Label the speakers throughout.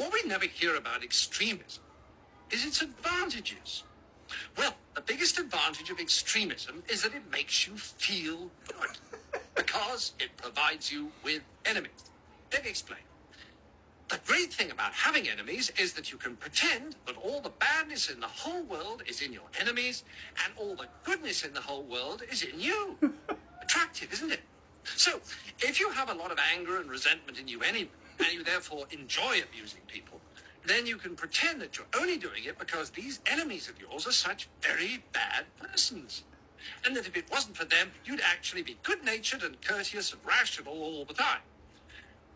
Speaker 1: What we never hear about extremism is its advantages. Well, the biggest advantage of extremism is that it makes you feel good because it provides you with enemies. Let me explain. The great thing about having enemies is that you can pretend that all the badness in the whole world is in your enemies and all the goodness in the whole world is in you. Attractive, isn't it? So, if you have a lot of anger and resentment in you anyway, and you therefore enjoy abusing people, then you can pretend that you're only doing it because these enemies of yours are such very bad persons. And that if it wasn't for them, you'd actually be good-natured and courteous and rational all the time.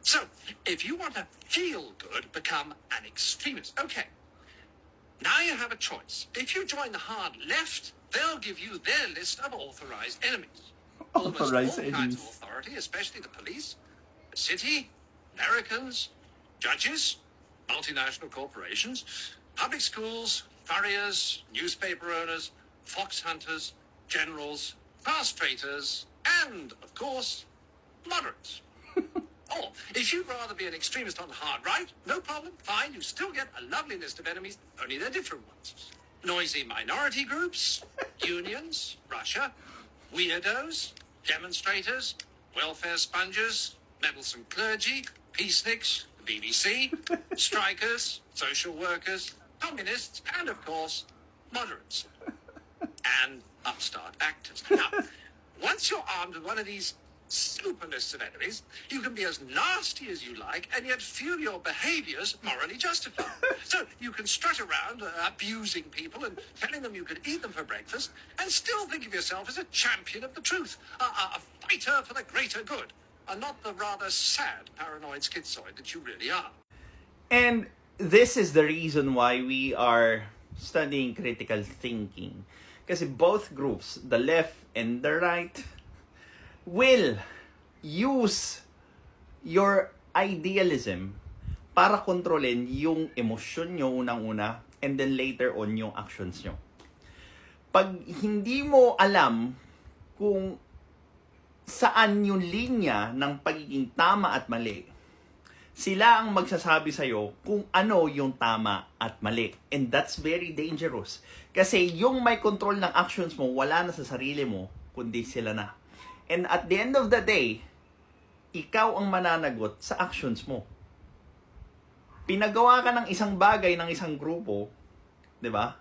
Speaker 1: So, if you want to feel good, become an extremist. Okay, now you have a choice. If you join the hard left, they'll give you their list of authorized enemies. Almost all
Speaker 2: Authorized
Speaker 1: kinds of
Speaker 2: enemies.
Speaker 1: authority, especially the police, the city, Americans, judges, multinational corporations, public schools, furriers, newspaper owners, fox hunters, generals, fast traitors, and, of course, moderates. Or, if you'd rather be an extremist on the hard right, no problem, fine, you still get a lovely list of enemies, only they're different ones. Noisy minority groups, unions, Russia, weirdos, demonstrators, welfare sponges, meddlesome clergy, peaceniks, the BBC, strikers, social workers, communists, and, of course, moderates. And upstart actors. Now, once you're armed with one of these super lists of enemies, you can be as nasty as you like and yet feel your behaviors morally justified. So you can strut around abusing people and telling them you could eat them for breakfast and still think of yourself as a champion of the truth, a fighter for the greater good, and not the rather sad paranoid schizoid that you really are.
Speaker 2: And this is the reason why we are studying critical thinking. Kasi both groups, the left and the right, will use your idealism para kontrolin yung emosyon nyo unang-una and then later on yung actions nyo. Pag hindi mo alam kung saan yung linya ng pagiging tama at mali, sila ang magsasabi sa'yo kung ano yung tama at mali. And that's very dangerous. Kasi yung may control ng actions mo, wala na sa sarili mo, kundi sila na. And at the end of the day, ikaw ang mananagot sa actions mo. Pinagawa ka ng isang bagay ng isang grupo, di ba?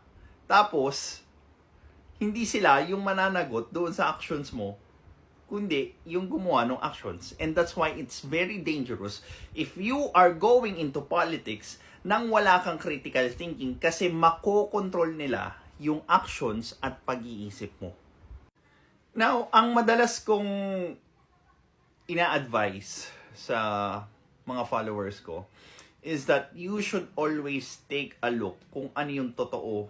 Speaker 2: Tapos, hindi sila yung mananagot doon sa actions mo, kundi yung gumawa ng actions. And that's why it's very dangerous if you are going into politics nang wala kang critical thinking kasi makokontrol nila yung actions at pag-iisip mo. Now, ang madalas kong ina-advise sa mga followers ko is that you should always take a look kung ano yung totoo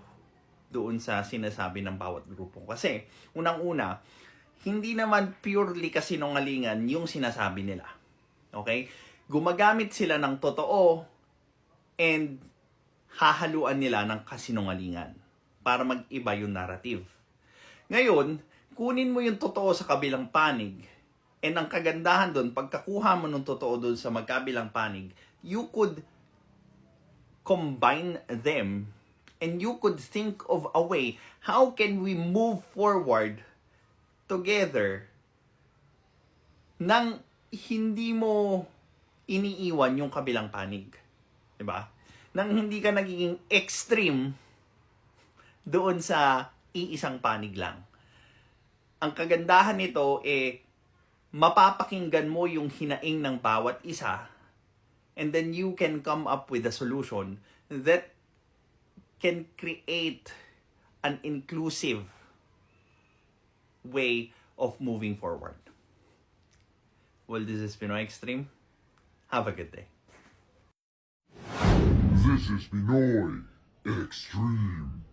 Speaker 2: doon sa sinasabi ng bawat grupo. Kasi, unang-una, hindi naman purely kasinungalingan yung sinasabi nila. Okay? Gumagamit sila ng totoo and hahaluan nila ng kasinungalingan para mag-iba yung narrative. Ngayon, kunin mo yung totoo sa kabilang panig. And ang kagandahan doon, pagkakuha mo ng totoo doon sa magkabilang panig, you could combine them and you could think of a way, how can we move forward together nang hindi mo iniiwan yung kabilang panig. Diba? Nang hindi ka nagiging extreme doon sa iisang panig lang. Ang kagandahan nito mapapakinggan mo yung hinaing ng bawat isa and then you can come up with a solution that can create an inclusive way of moving forward. Well, this is Pinoy Extreme. Have a good day.
Speaker 3: This is Pinoy Extreme.